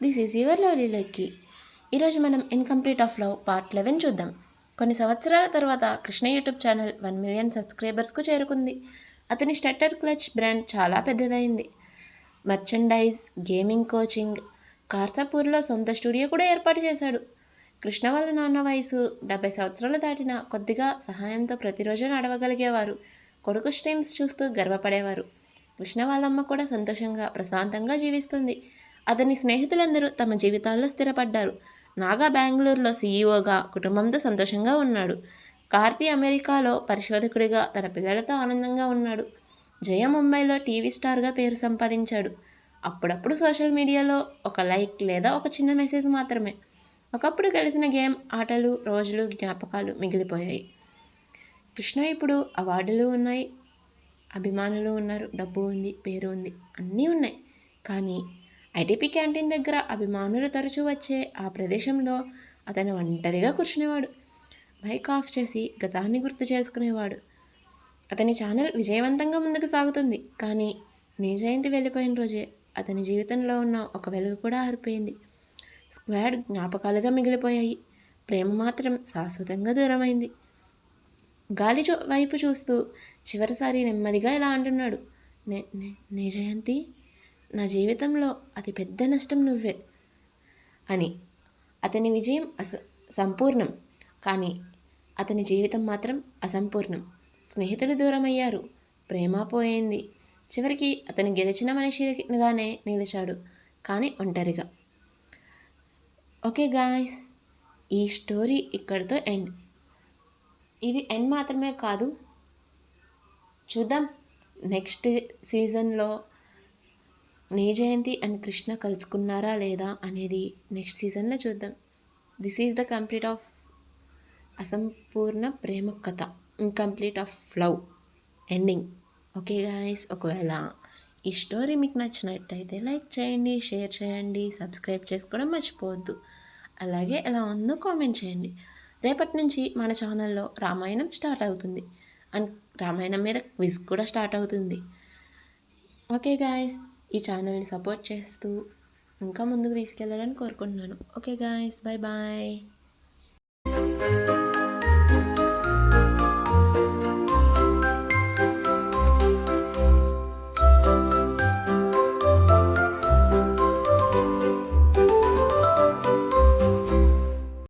This is your lovely lucky. ఈరోజు మనం incomplete of love part 11 చూద్దాం. కొన్ని సంవత్సరాల తర్వాత కృష్ణ యూట్యూబ్ ఛానల్ 1 మిలియన్ సబ్స్క్రైబర్స్కు చేరుకుంది. అతని స్టట్టర్ క్లచ్ బ్రాండ్ చాలా పెద్దదైంది. మర్చెండైజ్, గేమింగ్, కోచింగ్, కార్సాపూర్లో సొంత స్టూడియో కూడా ఏర్పాటు చేశాడు. కృష్ణ వాళ్ళ నాన్న వయసు 70 సంవత్సరాలు దాటిన కొద్దిగా సహాయంతో ప్రతిరోజు నడవగలిగేవారు. కొడుకు స్ట్రీమ్స్ చూస్తూ గర్వపడేవారు. కృష్ణ వాళ్ళమ్మ కూడా సంతోషంగా ప్రశాంతంగా జీవిస్తుంది. అతని స్నేహితులందరూ తమ జీవితాల్లో స్థిరపడ్డారు. నాగా బెంగళూరులో సీఈఓగా కుటుంబంతో సంతోషంగా ఉన్నాడు. కార్తీ అమెరికాలో పరిశోధకుడిగా తన పిల్లలతో ఆనందంగా ఉన్నాడు. జయ ముంబైలో టీవీ స్టార్గా పేరు సంపాదించాడు. అప్పుడప్పుడు సోషల్ మీడియాలో ఒక లైక్ లేదా ఒక చిన్న మెసేజ్ మాత్రమే. ఒకప్పుడు కలిసిన గేమ్ ఆటలు, రోజులు, జ్ఞాపకాలు మిగిలిపోయాయి. కృష్ణ ఇప్పుడు అవార్డులు ఉన్నాయి, అభిమానులు ఉన్నారు, డబ్బు ఉంది, పేరు ఉంది, అన్నీ ఉన్నాయి. కానీ ఐటీపీ క్యాంటీన్ దగ్గర అభిమానులు తరచూ వచ్చే ఆ ప్రదేశంలో అతను ఒంటరిగా కూర్చునేవాడు. బైక్ ఆఫ్ చేసి గతాన్ని గుర్తు చేసుకునేవాడు. అతని ఛానల్ విజయవంతంగా ముందుకు సాగుతుంది. కానీ నీ జయంతి వెళ్ళిపోయిన రోజే అతని జీవితంలో ఉన్న ఒక వెలుగు కూడా ఆరిపోయింది. స్క్వాడ్ జ్ఞాపకాలుగా మిగిలిపోయాయి. ప్రేమ మాత్రం శాశ్వతంగా దూరమైంది. గాలి వైపు చూస్తూ చివరిసారి నెమ్మదిగా ఇలా అంటున్నాడు, నే జయంతి, నా జీవితంలో అతి పెద్ద నష్టం నువ్వే అని. అతని విజయం సంపూర్ణం, కానీ అతని జీవితం మాత్రం అసంపూర్ణం. స్నేహితులు దూరమయ్యారు, ప్రేమ పోయింది. చివరికి అతను గెలిచిన మనిషిగానే నిలిచాడు, కానీ ఒంటరిగా. ఓకే గాయ్స్, ఈ స్టోరీ ఇక్కడితో ఎండ్. ఇది ఎండ్ మాత్రమే కాదు, చూద్దాం నెక్స్ట్ సీజన్లో నీ జయంతి అండ్ కృష్ణ కలుసుకున్నారా లేదా అనేది నెక్స్ట్ సీజన్లో చూద్దాం. This is the complete of అసంపూర్ణ ప్రేమ కథ, incomplete of love ending. Okay guys, ఒకవేళ ఈ స్టోరీ మీకు నచ్చినట్టయితే లైక్ చేయండి, షేర్ చేయండి, సబ్స్క్రైబ్ చేసుకోవడం మర్చిపోవద్దు. అలాగే ఎలా ఉందో కామెంట్ చేయండి. రేపటి నుంచి మన ఛానల్లో రామాయణం స్టార్ట్ అవుతుంది అండ్ రామాయణం మీద క్విజ్ కూడా స్టార్ట్ అవుతుంది. ఓకే గాయస్, ఈ ఛానల్ని సపోర్ట్ చేస్తూ ఇంకా ముందుకు తీసుకెళ్ళాలని కోరుకుంటున్నాను. Okay guys, bye bye.